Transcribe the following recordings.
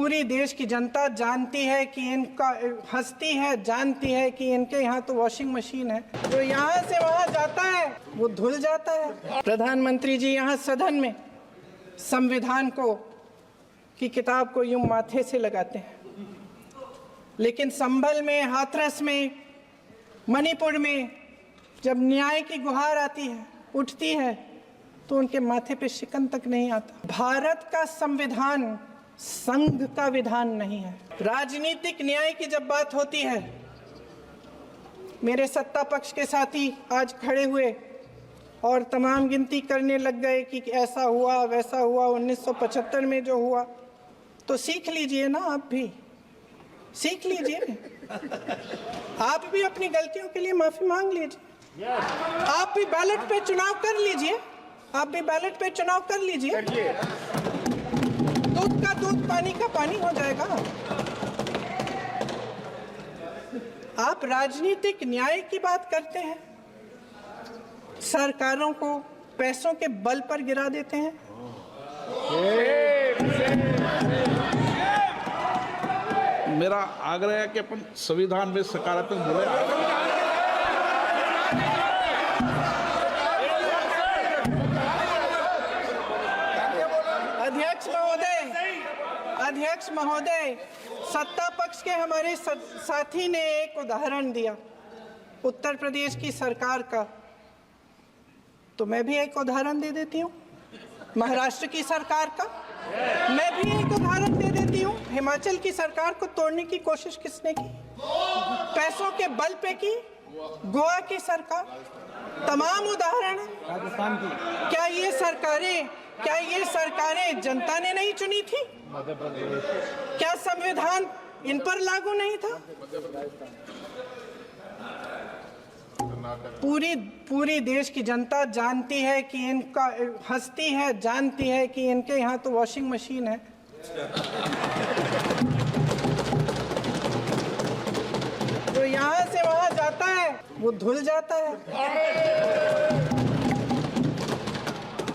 पूरी देश की जनता जानती है कि इनका हंसती है, जानती है कि इनके यहाँ तो वॉशिंग मशीन है। जो यहाँ से वहाँ जाता है वो धुल जाता है। प्रधानमंत्री जी यहाँ सदन में संविधान की किताब को यूं माथे से लगाते हैं, लेकिन संभल में, हाथरस में, मणिपुर में जब न्याय की गुहार आती है, उठती है, तो उनके माथे पे शिकन तक नहीं आता। भारत का संविधान संघ का विधान नहीं है। राजनीतिक न्याय की जब बात होती है, मेरे सत्ता पक्ष के साथी आज खड़े हुए और तमाम गिनती करने लग गए कि ऐसा हुआ, वैसा हुआ, 1975 में जो हुआ। तो सीख लीजिए ना, आप भी सीख लीजिए। आप भी अपनी गलतियों के लिए माफी मांग लीजिए। आप भी बैलेट पे चुनाव कर लीजिए। आप भी बैलेट पे चुनाव कर लीजिए। दूध का दूध, पानी का पानी हो जाएगा। आप राजनीतिक न्याय की बात करते हैं, सरकारों को पैसों के बल पर गिरा देते हैं। मेरा आग्रह है कि अपन संविधान में सकारात्मक बोले। अध्यक्ष महोदय, सत्ता पक्ष के हमारे साथी ने एक उदाहरण दिया उत्तर प्रदेश की सरकार का, तो मैं भी एक उदाहरण दे देती हूँ महाराष्ट्र की सरकार का। मैं भी एक उदाहरण दे देती हूँ हिमाचल की सरकार को तोड़ने की कोशिश किसने की? पैसों के बल पे की गोवा की सरकार। तमाम उदाहरण है। राजस्थान की क्या ये सरकारें जनता ने नहीं चुनी थी? क्या संविधान इन पर लागू नहीं था? पूरी देश की जनता जानती है कि इनका हंसती है, जानती है कि इनके यहाँ तो वॉशिंग मशीन है। जो यहाँ से वहाँ जाता है वो धुल जाता है।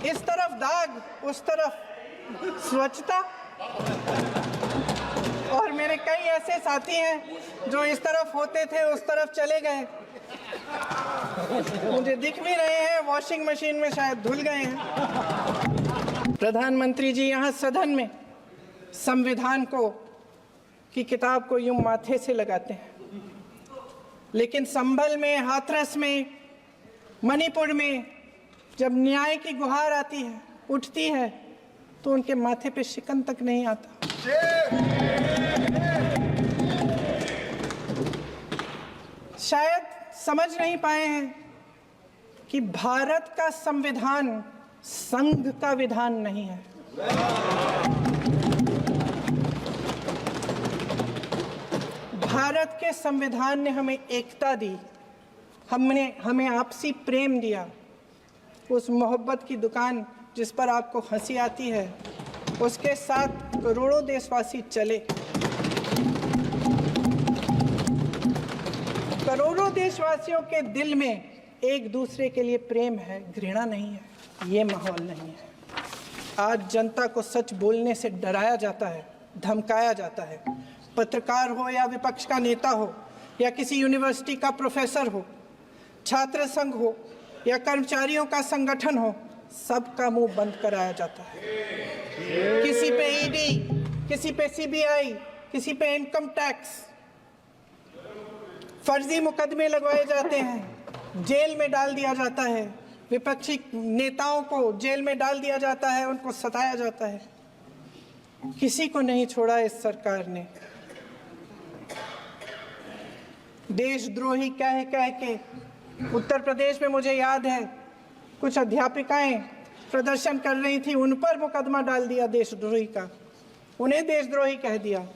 इस तरफ दाग, उस तरफ स्वच्छता। और मेरे कई ऐसे साथी हैं जो इस तरफ होते थे उस तरफ चले गए, मुझे दिख भी रहे हैं, वॉशिंग मशीन में शायद धुल गए हैं। प्रधानमंत्री जी यहाँ सदन में संविधान की किताब को यूं माथे से लगाते हैं, लेकिन संभल में, हाथरस में, मणिपुर में जब न्याय की गुहार आती है, उठती है, तो उनके माथे पे शिकन तक नहीं आता। शायद समझ नहीं पाए हैं कि भारत का संविधान संघ का विधान नहीं है। भारत के संविधान ने हमें एकता दी, हमें आपसी प्रेम दिया। उस मोहब्बत की दुकान जिस पर आपको हंसी आती है, उसके साथ करोड़ों देशवासी चले। करोड़ों देशवासियों के दिल में एक दूसरे के लिए प्रेम है, घृणा नहीं है। ये माहौल नहीं है। आज जनता को सच बोलने से डराया जाता है, धमकाया जाता है। पत्रकार हो या विपक्ष का नेता हो या किसी यूनिवर्सिटी का प्रोफेसर हो, छात्र संघ हो या कर्मचारियों का संगठन हो, सबका मुंह बंद कराया जाता है। किसी पे ईडी, किसी पे सीबीआई, किसी पे इनकम टैक्स, फर्जी मुकदमे लगवाए जाते हैं, जेल में डाल दिया जाता है। विपक्षी नेताओं को जेल में डाल दिया जाता है, उनको सताया जाता है। किसी को नहीं छोड़ा इस सरकार ने। देशद्रोही कह के उत्तर प्रदेश में मुझे याद है कुछ अध्यापिकाएं प्रदर्शन कर रही थी, उन पर मुकदमा डाल दिया देशद्रोही का, उन्हें देशद्रोही कह दिया।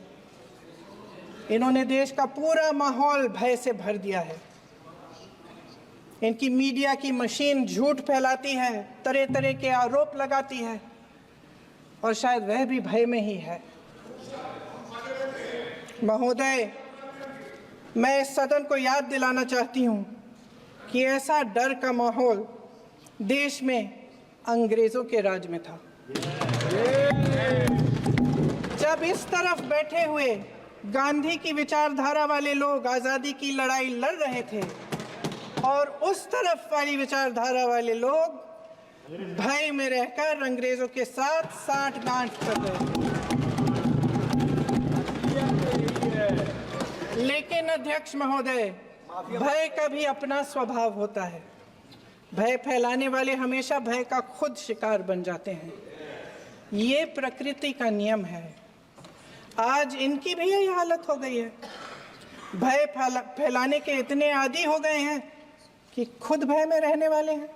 इन्होंने देश का पूरा माहौल भय से भर दिया है। इनकी मीडिया की मशीन झूठ फैलाती है, तरह तरह के आरोप लगाती है, और शायद वह भी भय में ही है। महोदय, मैं इस सदन को याद दिलाना चाहती हूँ कि ऐसा डर का माहौल देश में अंग्रेजों के राज में था। जब इस तरफ बैठे हुए गांधी की विचारधारा वाले लोग आज़ादी की लड़ाई लड़ रहे थे और उस तरफ वाली विचारधारा वाले लोग भय में रहकर अंग्रेजों के साथ साठगांठ कर रहे थे। लेकिन अध्यक्ष महोदय, भय का भी अपना स्वभाव होता है। भय फैलाने वाले हमेशा भय का खुद शिकार बन जाते हैं। ये प्रकृति का नियम है। आज इनकी भी यही हालत हो गई है। भय फैलाने के इतने आदी हो गए हैं कि खुद भय में रहने वाले हैं।